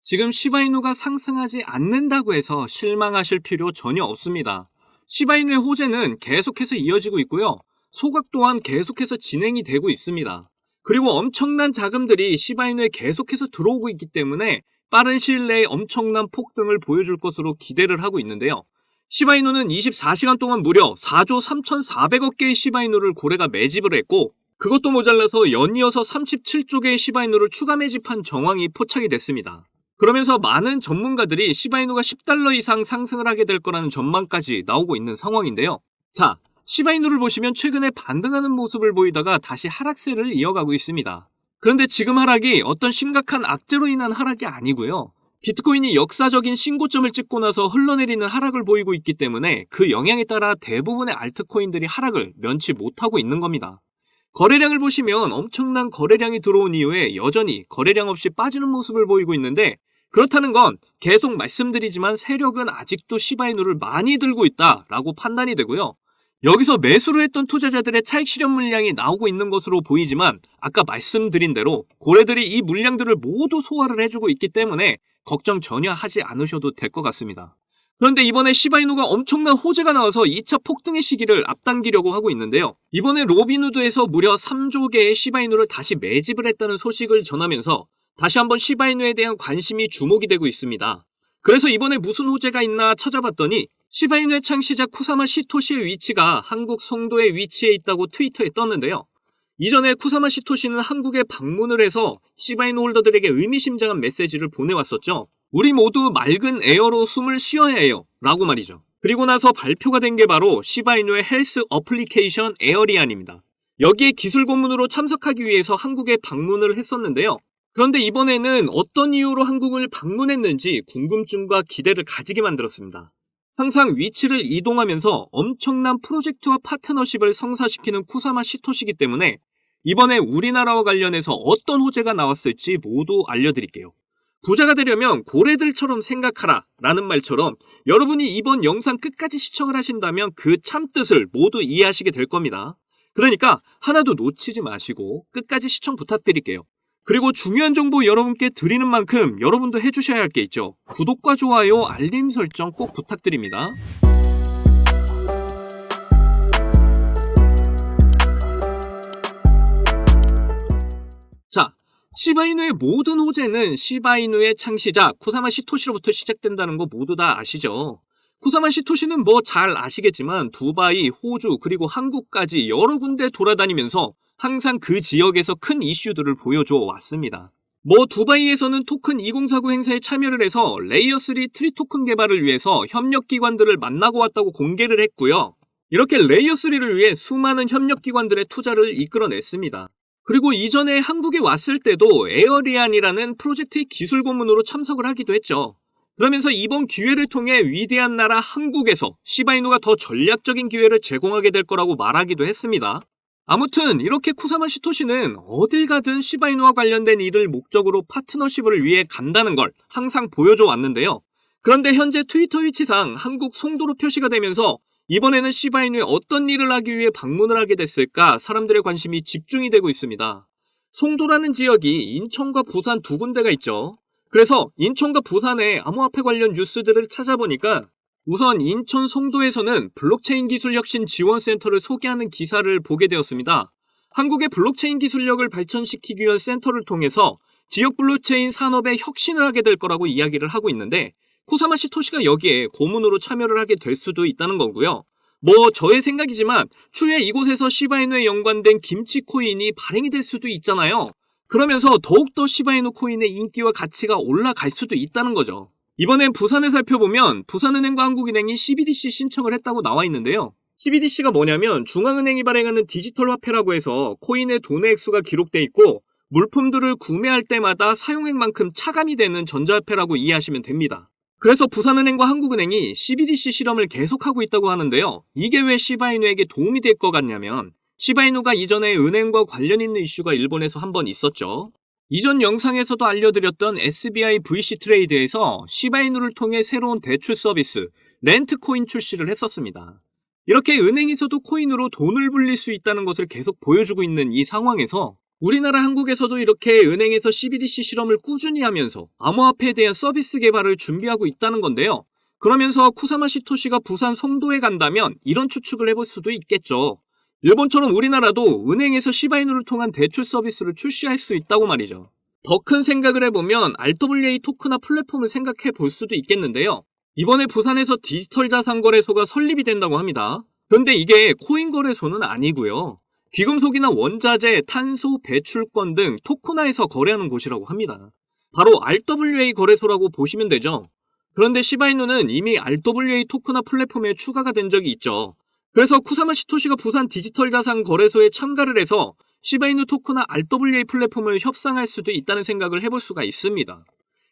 지금 시바이누가 상승하지 않는다고 해서 실망하실 필요 전혀 없습니다. 시바이누의 호재는 계속해서 이어지고 있고요. 소각 또한 계속해서 진행이 되고 있습니다. 그리고 엄청난 자금들이 시바이누에 계속해서 들어오고 있기 때문에 빠른 시일 내에 엄청난 폭등을 보여줄 것으로 기대를 하고 있는데요. 시바이누는 24시간 동안 무려 4조 3,400억 개의 시바이누를 고래가 매집을 했고, 그것도 모자라서 연이어서 37조 개의 시바이누를 추가 매집한 정황이 포착이 됐습니다. 그러면서 많은 전문가들이 시바이누가 10달러 이상 상승을 하게 될 거라는 전망까지 나오고 있는 상황인데요. 자, 시바이누를 보시면 최근에 반등하는 모습을 보이다가 다시 하락세를 이어가고 있습니다. 그런데 지금 하락이 어떤 심각한 악재로 인한 하락이 아니고요. 비트코인이 역사적인 신고점을 찍고 나서 흘러내리는 하락을 보이고 있기 때문에 그 영향에 따라 대부분의 알트코인들이 하락을 면치 못하고 있는 겁니다. 거래량을 보시면 엄청난 거래량이 들어온 이후에 여전히 거래량 없이 빠지는 모습을 보이고 있는데, 그렇다는 건 계속 말씀드리지만 세력은 아직도 시바이누를 많이 들고 있다라고 판단이 되고요. 여기서 매수를 했던 투자자들의 차익 실현 물량이 나오고 있는 것으로 보이지만, 아까 말씀드린 대로 고래들이 이 물량들을 모두 소화를 해주고 있기 때문에 걱정 전혀 하지 않으셔도 될 것 같습니다. 그런데 이번에 시바이누가 엄청난 호재가 나와서 2차 폭등의 시기를 앞당기려고 하고 있는데요. 이번에 로빈후드에서 무려 3조 개의 시바이누를 다시 매집을 했다는 소식을 전하면서 다시 한번 시바이누에 대한 관심이 주목이 되고 있습니다. 그래서 이번에 무슨 호재가 있나 찾아봤더니 시바이누의 창시자 쿠사마 시토시의 위치가 한국 송도에 위치해 있다고 트위터에 떴는데요. 이전에 쿠사마 시토시는 한국에 방문을 해서 시바이누 홀더들에게 의미심장한 메시지를 보내왔었죠. 우리 모두 맑은 에어로 숨을 쉬어야 해요 라고 말이죠. 그리고 나서 발표가 된 게 바로 시바이누의 헬스 어플리케이션 에어리안입니다. 여기에 기술 고문으로 참석하기 위해서 한국에 방문을 했었는데요. 그런데 이번에는 어떤 이유로 한국을 방문했는지 궁금증과 기대를 가지게 만들었습니다. 항상 위치를 이동하면서 엄청난 프로젝트와 파트너십을 성사시키는 쿠사마 시토시이기 때문에 이번에 우리나라와 관련해서 어떤 호재가 나왔을지 모두 알려드릴게요. 부자가 되려면 고래들처럼 생각하라 라는 말처럼 여러분이 이번 영상 끝까지 시청을 하신다면 그 참뜻을 모두 이해하시게 될 겁니다. 그러니까 하나도 놓치지 마시고 끝까지 시청 부탁드릴게요. 그리고 중요한 정보 여러분께 드리는 만큼 여러분도 해주셔야 할 게 있죠. 구독과 좋아요, 알림 설정 꼭 부탁드립니다. 자, 시바이누의 모든 호재는 시바이누의 창시자 쿠사마 시토시로부터 시작된다는 거 모두 다 아시죠? 쿠사마 시토시는 뭐 잘 아시겠지만 두바이, 호주, 그리고 한국까지 여러 군데 돌아다니면서 항상 그 지역에서 큰 이슈들을 보여줘 왔습니다. 두바이에서는 토큰 2049 행사에 참여를 해서 레이어3 트리 토큰 개발을 위해서 협력기관들을 만나고 왔다고 공개를 했고요. 이렇게 레이어3를 위해 수많은 협력기관들의 투자를 이끌어냈습니다. 그리고 이전에 한국에 왔을 때도 에어리안이라는 프로젝트의 기술 고문으로 참석을 하기도 했죠. 그러면서 이번 기회를 통해 위대한 나라 한국에서 시바이누가 더 전략적인 기회를 제공하게 될 거라고 말하기도 했습니다. 아무튼 이렇게 쿠사마 시토시는 어딜 가든 시바이누와 관련된 일을 목적으로 파트너십을 위해 간다는 걸 항상 보여줘 왔는데요. 그런데 현재 트위터 위치상 한국 송도로 표시가 되면서 이번에는 시바이누에 어떤 일을 하기 위해 방문을 하게 됐을까 사람들의 관심이 집중이 되고 있습니다. 송도라는 지역이 인천과 부산 두 군데가 있죠. 그래서 인천과 부산의 암호화폐 관련 뉴스들을 찾아보니까 우선 인천 송도에서는 블록체인 기술 혁신 지원센터를 소개하는 기사를 보게 되었습니다. 한국의 블록체인 기술력을 발전시키기 위한 센터를 통해서 지역 블록체인 산업에 혁신을 하게 될 거라고 이야기를 하고 있는데, 쿠사마 시토시가 여기에 고문으로 참여를 하게 될 수도 있다는 거고요. 저의 생각이지만 추후에 이곳에서 시바이누에 연관된 김치 코인이 발행이 될 수도 있잖아요. 그러면서 더욱더 시바이누 코인의 인기와 가치가 올라갈 수도 있다는 거죠. 이번엔 부산을 살펴보면 부산은행과 한국은행이 CBDC 신청을 했다고 나와 있는데요. CBDC가 뭐냐면 중앙은행이 발행하는 디지털 화폐라고 해서 코인의 돈의 액수가 기록돼 있고 물품들을 구매할 때마다 사용액만큼 차감이 되는 전자화폐라고 이해하시면 됩니다. 그래서 부산은행과 한국은행이 CBDC 실험을 계속하고 있다고 하는데요. 이게 왜 시바이누에게 도움이 될 것 같냐면 시바이누가 이전에 은행과 관련 있는 이슈가 일본에서 한번 있었죠. 이전 영상에서도 알려드렸던 SBI VC 트레이드에서 시바이누를 통해 새로운 대출 서비스 렌트코인 출시를 했었습니다. 이렇게 은행에서도 코인으로 돈을 불릴 수 있다는 것을 계속 보여주고 있는 이 상황에서 우리나라 한국에서도 이렇게 은행에서 CBDC 실험을 꾸준히 하면서 암호화폐에 대한 서비스 개발을 준비하고 있다는 건데요. 그러면서 쿠사마 시토시가 부산 송도에 간다면 이런 추측을 해볼 수도 있겠죠. 일본처럼 우리나라도 은행에서 시바이누를 통한 대출 서비스를 출시할 수 있다고 말이죠. 더 큰 생각을 해보면 RWA 토크나 플랫폼을 생각해 볼 수도 있겠는데요. 이번에 부산에서 디지털 자산 거래소가 설립이 된다고 합니다. 그런데 이게 코인 거래소는 아니고요. 귀금속이나 원자재, 탄소, 배출권 등 토크나에서 거래하는 곳이라고 합니다. 바로 RWA 거래소라고 보시면 되죠. 그런데 시바이누는 이미 RWA 토크나 플랫폼에 추가가 된 적이 있죠. 그래서 쿠사마 시토시가 부산 디지털 자산 거래소에 참가를 해서 시바이누 토크나 RWA 플랫폼을 협상할 수도 있다는 생각을 해볼 수가 있습니다.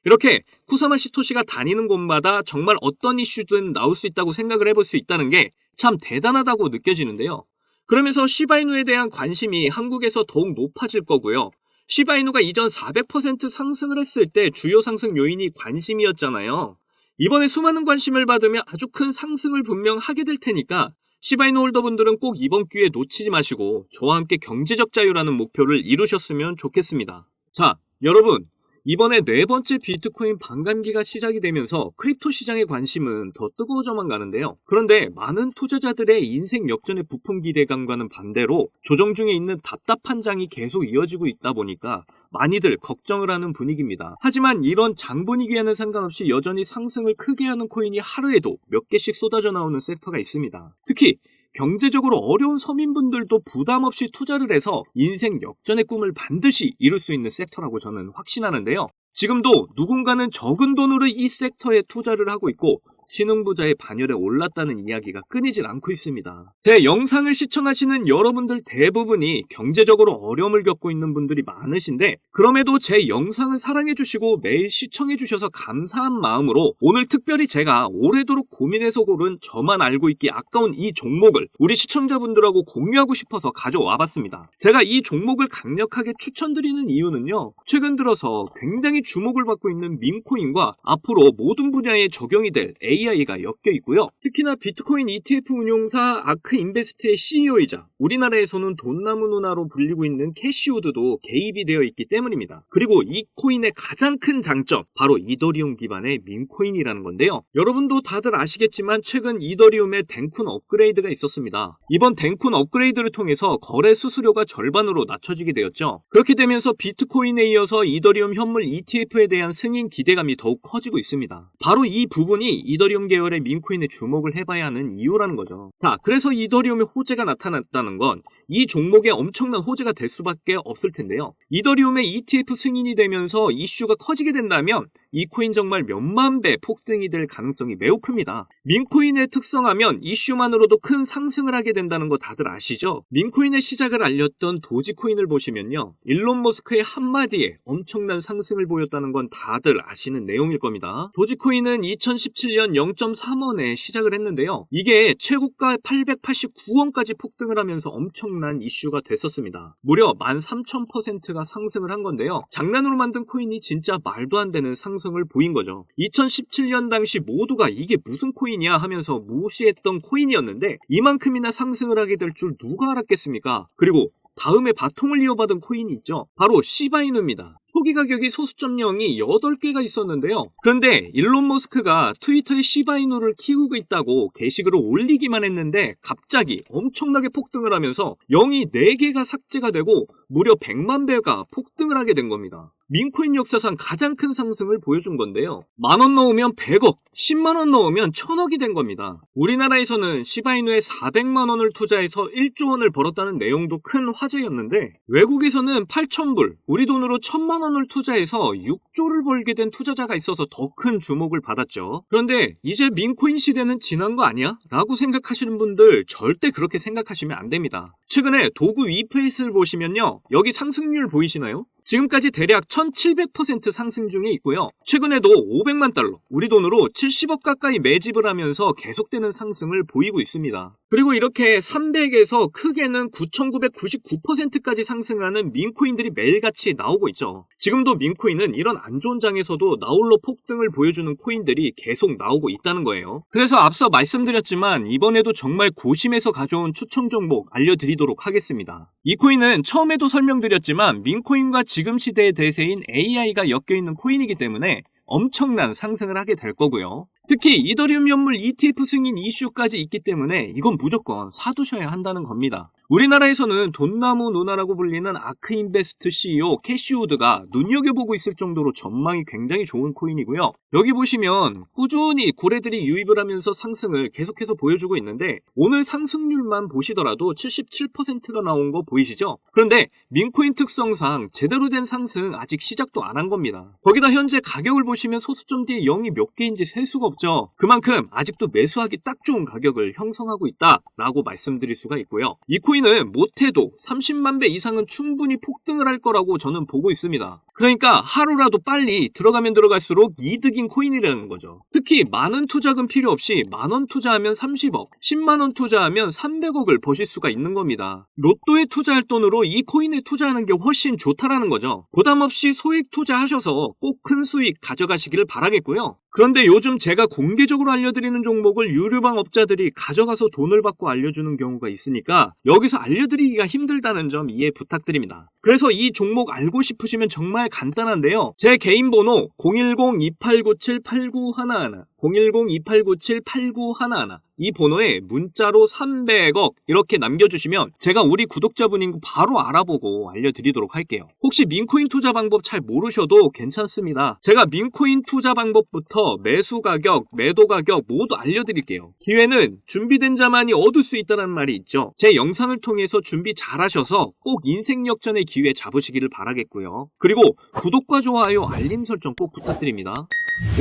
이렇게 쿠사마 시토시가 다니는 곳마다 정말 어떤 이슈든 나올 수 있다고 생각을 해볼 수 있다는 게 참 대단하다고 느껴지는데요. 그러면서 시바이누에 대한 관심이 한국에서 더욱 높아질 거고요. 시바이누가 이전 400% 상승을 했을 때 주요 상승 요인이 관심이었잖아요. 이번에 수많은 관심을 받으면 아주 큰 상승을 분명 하게 될 테니까 시바이누 홀더분들은 꼭 이번 기회에 놓치지 마시고 저와 함께 경제적 자유라는 목표를 이루셨으면 좋겠습니다. 자, 여러분, 이번에 네 번째 비트코인 반감기가 시작이 되면서 크립토 시장의 관심은 더 뜨거워져만 가는데요. 그런데 많은 투자자들의 인생 역전의 부품 기대감과는 반대로 조정 중에 있는 답답한 장이 계속 이어지고 있다 보니까 많이들 걱정을 하는 분위기입니다. 하지만 이런 장 분위기와는 상관없이 여전히 상승을 크게 하는 코인이 하루에도 몇 개씩 쏟아져 나오는 섹터가 있습니다. 특히 경제적으로 어려운 서민분들도 부담 없이 투자를 해서 인생 역전의 꿈을 반드시 이룰 수 있는 섹터라고 저는 확신하는데요. 지금도 누군가는 적은 돈으로 이 섹터에 투자를 하고 있고 신흥부자의 반열에 올랐다는 이야기가 끊이질 않고 있습니다. 제 영상을 시청하시는 여러분들 대부분이 경제적으로 어려움을 겪고 있는 분들이 많으신데 그럼에도 제 영상을 사랑해주시고 매일 시청해주셔서 감사한 마음으로 오늘 특별히 제가 오래도록 고민해서 고른 저만 알고 있기 아까운 이 종목을 우리 시청자분들하고 공유하고 싶어서 가져와봤습니다. 제가 이 종목을 강력하게 추천드리는 이유는요. 최근 들어서 굉장히 주목을 받고 있는 민코인과 앞으로 모든 분야에 적용이 될 AI가 엮여 있고요. 특히나 비트코인 ETF 운용사 아크인베스트의 CEO이자 우리나라에서는 돈나무 누나로 불리고 있는 캐시우드도 개입이 되어 있기 때문입니다. 그리고 이 코인의 가장 큰 장점, 바로 이더리움 기반의 민코인이라는 건데요. 여러분도 다들 아시겠지만 최근 이더리움의 댕쿤 업그레이드가 있었습니다. 이번 댕쿤 업그레이드를 통해서 거래 수수료가 절반으로 낮춰지게 되었죠. 그렇게 되면서 비트코인에 이어서 이더리움 현물 ETF에 대한 승인 기대감이 더욱 커지고 있습니다. 바로 이 부분이 이더리움 계열의 민코인에 주목을 해봐야 하는 이유라는 거죠. 자, 그래서 이더리움의 호재가 나타났다는 건 이 종목에 엄청난 호재가 될 수밖에 없을 텐데요. 이더리움의 ETF 승인이 되면서 이슈가 커지게 된다면 이 코인 정말 몇만 배 폭등이 될 가능성이 매우 큽니다. 민코인의 특성하면 이슈만으로도 큰 상승을 하게 된다는 거 다들 아시죠? 민코인의 시작을 알렸던 도지코인을 보시면요. 일론 머스크의 한마디에 엄청난 상승을 보였다는 건 다들 아시는 내용일 겁니다. 도지코인은 2017년 0.3원에 시작을 했는데요. 이게 최고가 889원까지 폭등을 하면서 엄청난 이슈가 됐었습니다. 무려 13,000%가 상승을 한 건데요. 장난으로 만든 코인이 진짜 말도 안 되는 상승을 보인 거죠. 2017년 당시 모두가 이게 무슨 코인이야 하면서 무시했던 코인이었는데 이만큼이나 상승을 하게 될 줄 누가 알았겠습니까? 그리고 다음에 바통을 이어받은 코인이 있죠. 바로 시바이누입니다. 초기 가격이 소수점 0이 8개가 있었는데요. 그런데 일론 머스크가 트위터에 시바이누를 키우고 있다고 게시글을 올리기만 했는데 갑자기 엄청나게 폭등을 하면서 0이 4개가 삭제가 되고 무려 100만 배가 폭등을 하게 된 겁니다. 민코인 역사상 가장 큰 상승을 보여준 건데요. 10,000원 넣으면 100억, 10만원 넣으면 1000억이 된 겁니다. 우리나라에서는 시바이누에 400만원을 투자해서 1조 원을 벌었다는 내용도 큰 화제였는데 외국에서는 8,000불, 우리 돈으로 1,000만원을 투자해서 6조를 벌게 된 투자자가 있어서 더 큰 주목을 받았죠. 그런데 이제 민코인 시대는 지난 거 아니야? 라고 생각하시는 분들 절대 그렇게 생각하시면 안 됩니다. 최근에 도구 EPS를 보시면요. 여기 상승률 보이시나요? 지금까지 대략 1700% 상승 중에 있고요. 최근에도 500만 달러, 우리 돈으로 70억 가까이 매집을 하면서 계속되는 상승을 보이고 있습니다. 그리고 이렇게 300에서 크게는 9999%까지 상승하는 민코인들이 매일같이 나오고 있죠. 지금도 민코인은 이런 안 좋은 장에서도 나홀로 폭등을 보여주는 코인들이 계속 나오고 있다는 거예요. 그래서 앞서 말씀드렸지만 이번에도 정말 고심해서 가져온 추천 종목 알려드리도록 하겠습니다. 이 코인은 처음에도 설명드렸지만 민코인과 지금 시대의 대세인 AI가 엮여있는 코인이기 때문에 엄청난 상승을 하게 될 거고요. 특히 이더리움 연물 ETF 승인 이슈까지 있기 때문에 이건 무조건 사두셔야 한다는 겁니다. 우리나라에서는 돈나무 누나라고 불리는 아크인베스트 CEO 캐시우드가 눈여겨보고 있을 정도로 전망이 굉장히 좋은 코인이고요. 여기 보시면 꾸준히 고래들이 유입을 하면서 상승을 계속해서 보여주고 있는데 오늘 상승률만 보시더라도 77%가 나온 거 보이시죠? 그런데 민코인 특성상 제대로 된 상승 아직 시작도 안 한 겁니다. 거기다 현재 가격을 보시면 소수점 뒤에 0이 몇 개인지 셀 수가 없죠. 그만큼 아직도 매수하기 딱 좋은 가격을 형성하고 있다라고 말씀드릴 수가 있고요. 이 코인은 못해도 30만 배 이상은 충분히 폭등을 할 거라고 저는 보고 있습니다. 그러니까 하루라도 빨리 들어가면 들어갈수록 이득인 코인이라는 거죠. 특히 많은 투자금 필요 없이 만원 투자하면 30억, 10만원 투자하면 300억을 버실 수가 있는 겁니다. 로또에 투자할 돈으로 이 코인에 투자하는 게 훨씬 좋다라는 거죠. 부담 없이 소액 투자하셔서 꼭 큰 수익 가져가시기를 바라겠고요. 그런데 요즘 제가 공개적으로 알려드리는 종목을 유료방 업자들이 가져가서 돈을 받고 알려주는 경우가 있으니까 여기서 알려드리기가 힘들다는 점 이해 부탁드립니다. 그래서 이 종목 알고 싶으시면 정말 간단한데요. 제 개인 번호 010-2897-8911 010-2897-8911 이 번호에 문자로 300억 이렇게 남겨주시면 제가 우리 구독자분인 거 바로 알아보고 알려드리도록 할게요. 혹시 민코인 투자 방법 잘 모르셔도 괜찮습니다. 제가 민코인 투자 방법부터 매수 가격, 매도 가격 모두 알려드릴게요. 기회는 준비된 자만이 얻을 수 있다는 말이 있죠. 제 영상을 통해서 준비 잘 하셔서 꼭 인생 역전의 기회 잡으시기를 바라겠고요. 그리고 구독과 좋아요, 알림 설정 꼭 부탁드립니다.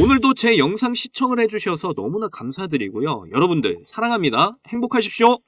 오늘도 제 영상 시청을 해주셔서 너무나 감사드리고요. 여러분들 사랑합니다. 행복하십시오.